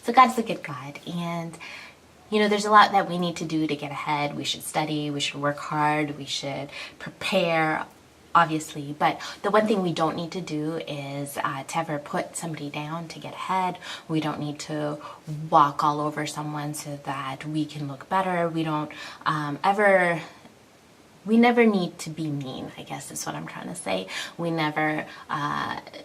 So God is a good God, and there's a lot that we need to do to get ahead. We should study, we should work hard, we should prepare, obviously. But the one thing we don't need to do is to ever put somebody down to get ahead. We don't need to walk all over someone so that we can look better. We don't we never need to be mean, I guess is what I'm trying to say. We never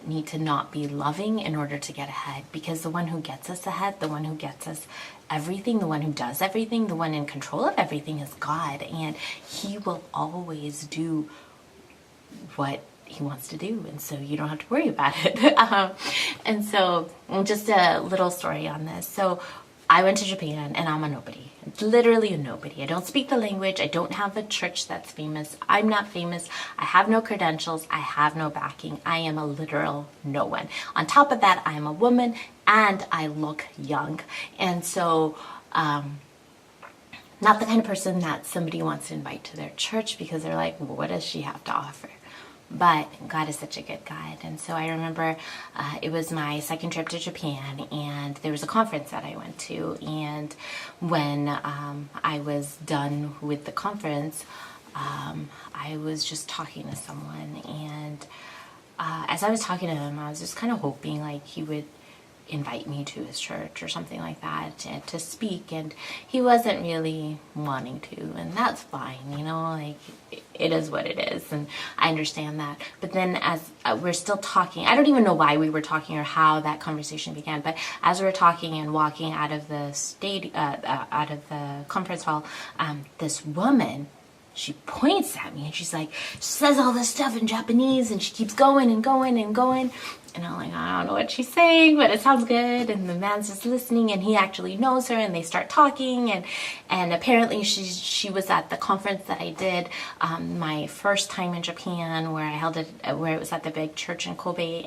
need to not be loving in order to get ahead, because the one who gets us ahead, the one who gets us everything, the one who does everything, the one in control of everything is God, and He will always do what He wants to do, and so you don't have to worry about it. And so just a little story on this. So I went to Japan, and I'm a nobody. Literally a nobody. I don't speak the language. I don't have a church that's famous. I'm not famous. I have no credentials. I have no backing. I am a literal no one. On top of that, I am a woman, and I look young. And so, not the kind of person that somebody wants to invite to their church, because they're like, well, what does she have to offer? But God is such a good God. And so I remember it was my second trip to Japan, and there was a conference that I went to. And when I was done with the conference, I was just talking to someone. And as I was talking to him, I was just kind of hoping like he would invite me to his church or something like that to speak, and he wasn't really wanting to, and that's fine, like it is what it is, and I understand that. But then as we're still talking, I don't even know why we were talking or how that conversation began, but as we were talking and walking out of the out of the conference hall, this woman, she points at me and she says all this stuff in Japanese, and she keeps going and going and going. And I'm like, I don't know what she's saying, but it sounds good. And the man's just listening, and he actually knows her, and they start talking. And apparently she was at the conference that I did my first time in Japan, where I held it, where it was at the big church in Kobe.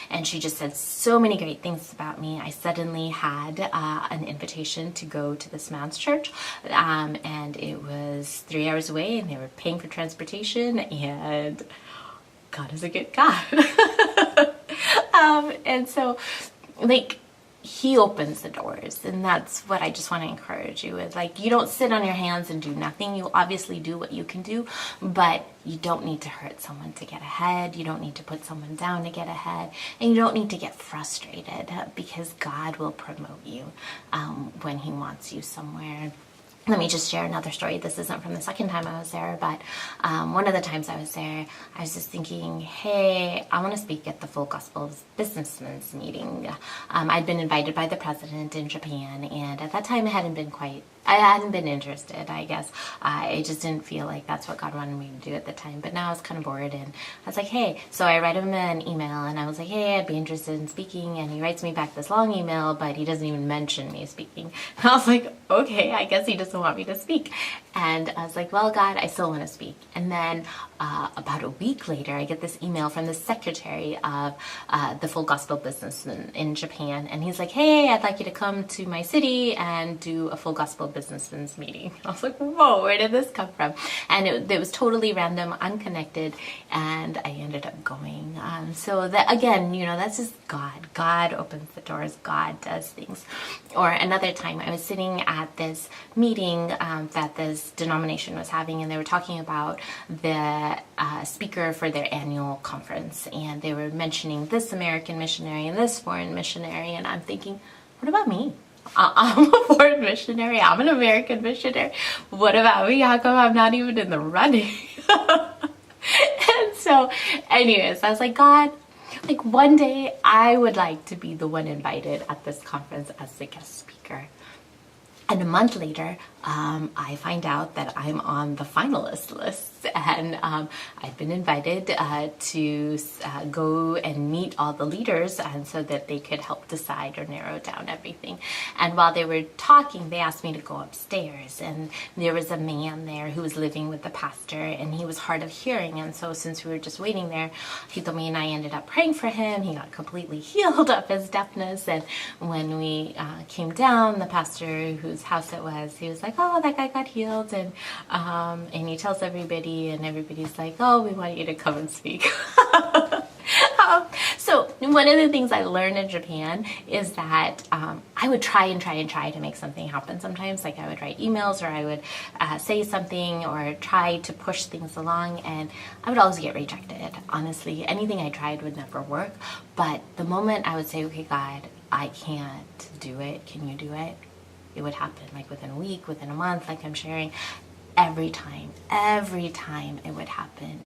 And she just said so many great things about me. I suddenly had an invitation to go to this man's church, and it was 3 hours away, and they were paying for transportation, and God is a good God. And so, He opens the doors, and that's what I just want to encourage you with. You don't sit on your hands and do nothing. You obviously do what you can do, but you don't need to hurt someone to get ahead. You don't need to put someone down to get ahead, and you don't need to get frustrated, because God will promote you when He wants you somewhere. Let me just share another story. This isn't from the second time I was there, but one of the times I was there, I was just thinking, hey, I want to speak at the Full Gospel Businessmen's meeting. I'd been invited by the president in Japan, and at that time I hadn't been interested, I guess. I just didn't feel like that's what God wanted me to do at the time. But now I was kind of bored, and I was like, hey. So I write him an email, and I was like, hey, I'd be interested in speaking. And he writes me back this long email, but he doesn't even mention me speaking. And I was like, okay, I guess he doesn't want me to speak. And I was like, well, God, I still want to speak. And then about a week later, I get this email from the secretary of the Full Gospel Businessman in Japan. And he's like, hey, I'd like you to come to my city and do a Full Gospel Businessman's meeting. I was like, whoa, where did this come from? And it was totally random, unconnected, and I ended up going. So that, again, that's just God. God opens the doors. God does things. Or another time, I was sitting at this meeting that this denomination was having, and they were talking about the speaker for their annual conference, and they were mentioning this American missionary and this foreign missionary, and I'm thinking, what about me? I'm a foreign missionary. I'm an American missionary. What about me? How come I'm not even in the running? And so, anyways, I was like, God, one day I would like to be the one invited at this conference as the guest speaker. And a month later, I find out that I'm on the finalist list, and I've been invited to go and meet all the leaders, and so that they could help decide or narrow down everything. And while they were talking, they asked me to go upstairs, and there was a man there who was living with the pastor, and he was hard of hearing. And so since we were just waiting there, he told me, and I ended up praying for him. He got completely healed of his deafness. And when we came down, the pastor whose house it was, he was like, oh, that guy got healed. And he tells everybody, and everybody's like, oh, we want you to come and speak. I So one of the things I learned in Japan is that I would try to make something happen sometimes. Like I would write emails, or I would say something or try to push things along, and I would always get rejected. Honestly, anything I tried would never work. But the moment I would say, okay, God, I can't do it, can you do it? It would happen like within a week, within a month, like I'm sharing. Every time it would happen.